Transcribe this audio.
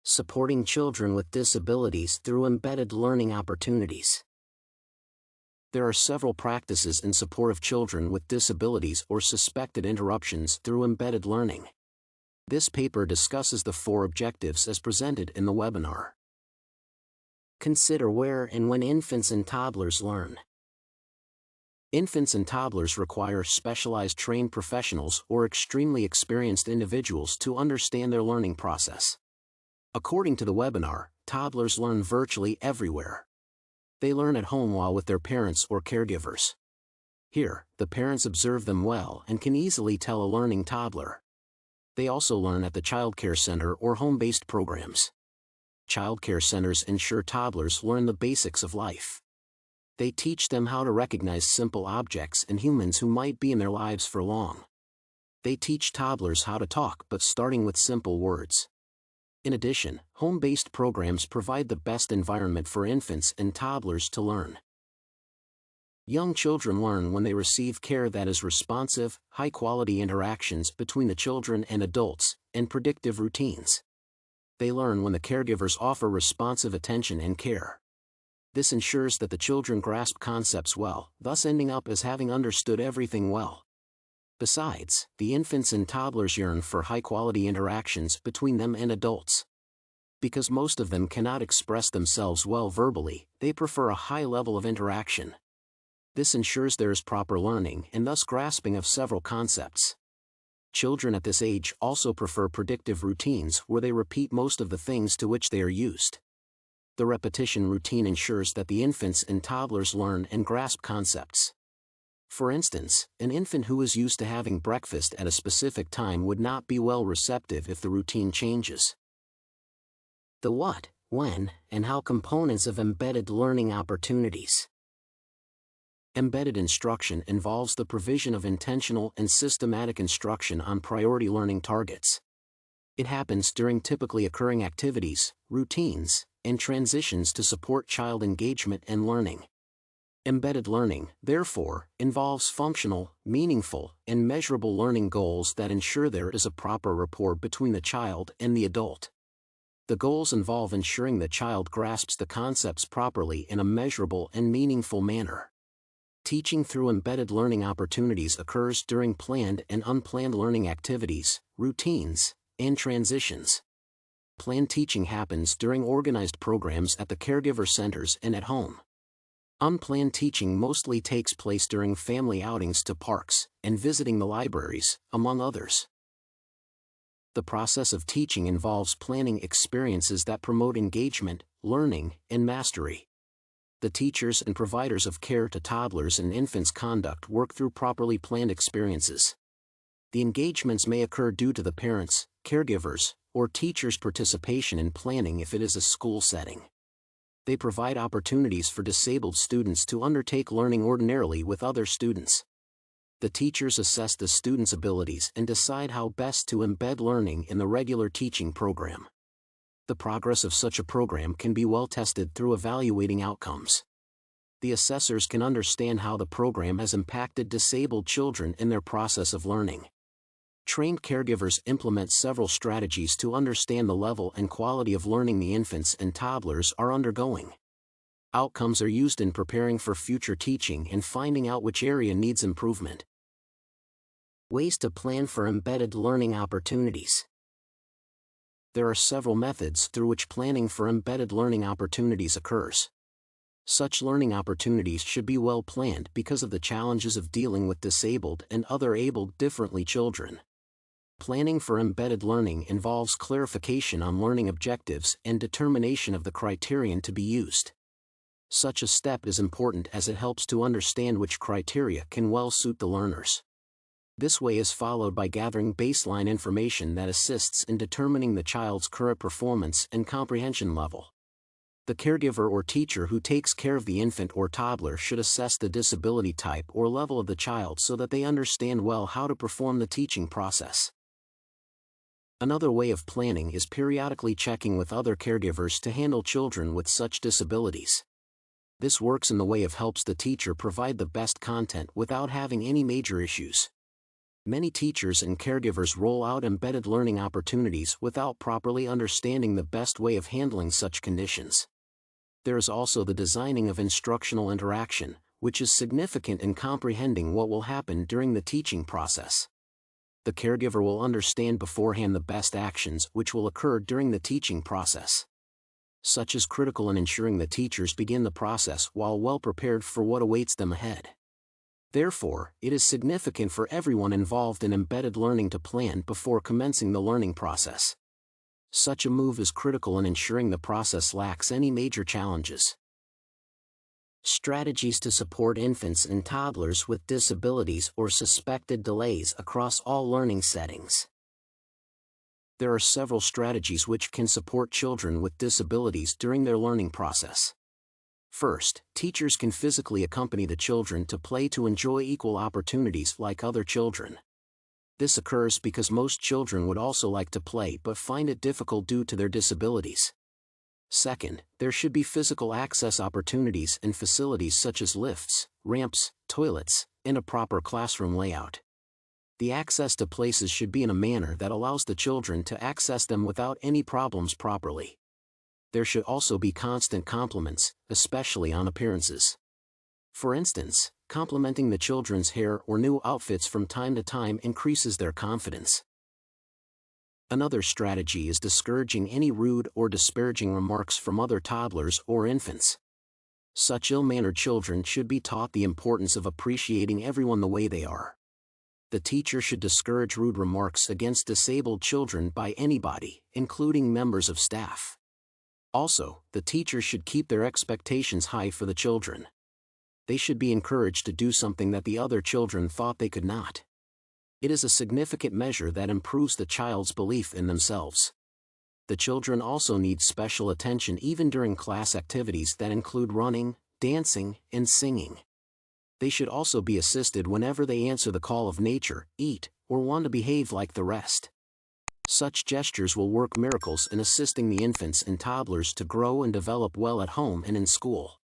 Supporting children with disabilities through embedded learning opportunities. There are several practices in support of children with disabilities or suspected interruptions through embedded learning. This paper discusses the 4 objectives as presented in the webinar. Consider where and when infants and toddlers learn. Infants and toddlers require specialized trained professionals or extremely experienced individuals to understand their learning process. According to the webinar, toddlers learn virtually everywhere. They learn at home while with their parents or caregivers. Here, the parents observe them well and can easily tell a learning toddler. They also learn at the childcare center or home-based programs. Childcare centers ensure toddlers learn the basics of life. They teach them how to recognize simple objects and humans who might be in their lives for long. They teach toddlers how to talk, but starting with simple words. In addition, home-based programs provide the best environment for infants and toddlers to learn. Young children learn when they receive care that is responsive, high-quality interactions between the children and adults, and predictive routines. They learn when the caregivers offer responsive attention and care. This ensures that the children grasp concepts well, thus ending up as having understood everything well. Besides, the infants and toddlers yearn for high-quality interactions between them and adults. Because most of them cannot express themselves well verbally, they prefer a high level of interaction. This ensures there is proper learning and thus grasping of several concepts. Children at this age also prefer predictive routines where they repeat most of the things to which they are used. The repetition routine ensures that the infants and toddlers learn and grasp concepts. For instance, an infant who is used to having breakfast at a specific time would not be well receptive if the routine changes. The what, when, and how components of embedded learning opportunities. Embedded instruction involves the provision of intentional and systematic instruction on priority learning targets. It happens during typically occurring activities, routines, and transitions to support child engagement and learning. Embedded learning, therefore, involves functional, meaningful, and measurable learning goals that ensure there is a proper rapport between the child and the adult. The goals involve ensuring the child grasps the concepts properly in a measurable and meaningful manner. Teaching through embedded learning opportunities occurs during planned and unplanned learning activities, routines, and transitions. Planned teaching happens during organized programs at the caregiver centers and at home. Unplanned teaching mostly takes place during family outings to parks and visiting the libraries, among others. The process of teaching involves planning experiences that promote engagement, learning, and mastery. The teachers and providers of care to toddlers and infants conduct work through properly planned experiences. The engagements may occur due to the parents, caregivers, or teachers' participation in planning if it is a school setting. They provide opportunities for disabled students to undertake learning ordinarily with other students. The teachers assess the students' abilities and decide how best to embed learning in the regular teaching program. The progress of such a program can be well tested through evaluating outcomes. The assessors can understand how the program has impacted disabled children in their process of learning. Trained caregivers implement several strategies to understand the level and quality of learning the infants and toddlers are undergoing. Outcomes are used in preparing for future teaching and finding out which area needs improvement. Ways to plan for embedded learning opportunities. There are several methods through which planning for embedded learning opportunities occurs. Such learning opportunities should be well planned because of the challenges of dealing with disabled and other abled differently children. Planning for embedded learning involves clarification on learning objectives and determination of the criterion to be used. Such a step is important as it helps to understand which criteria can well suit the learners. This way is followed by gathering baseline information that assists in determining the child's current performance and comprehension level. The caregiver or teacher who takes care of the infant or toddler should assess the disability type or level of the child so that they understand well how to perform the teaching process. Another way of planning is periodically checking with other caregivers to handle children with such disabilities. This works in the way of helps the teacher provide the best content without having any major issues. Many teachers and caregivers roll out embedded learning opportunities without properly understanding the best way of handling such conditions. There is also the designing of instructional interaction, which is significant in comprehending what will happen during the teaching process. The caregiver will understand beforehand the best actions which will occur during the teaching process. Such is critical in ensuring the teachers begin the process while well prepared for what awaits them ahead. Therefore, it is significant for everyone involved in embedded learning to plan before commencing the learning process. Such a move is critical in ensuring the process lacks any major challenges. Strategies to support infants and toddlers with disabilities or suspected delays across all learning settings. There are several strategies which can support children with disabilities during their learning process. First, teachers can physically accompany the children to play to enjoy equal opportunities like other children. This occurs because most children would also like to play but find it difficult due to their disabilities. Second, there should be physical access opportunities and facilities such as lifts, ramps, toilets, and a proper classroom layout. The access to places should be in a manner that allows the children to access them without any problems properly. There should also be constant compliments, especially on appearances. For instance, complimenting the children's hair or new outfits from time to time increases their confidence. Another strategy is discouraging any rude or disparaging remarks from other toddlers or infants. Such ill-mannered children should be taught the importance of appreciating everyone the way they are. The teacher should discourage rude remarks against disabled children by anybody, including members of staff. Also, the teachers should keep their expectations high for the children. They should be encouraged to do something that the other children thought they could not. It is a significant measure that improves the child's belief in themselves. The children also need special attention even during class activities that include running, dancing, and singing. They should also be assisted whenever they answer the call of nature, eat, or want to behave like the rest. Such gestures will work miracles in assisting the infants and toddlers to grow and develop well at home and in school.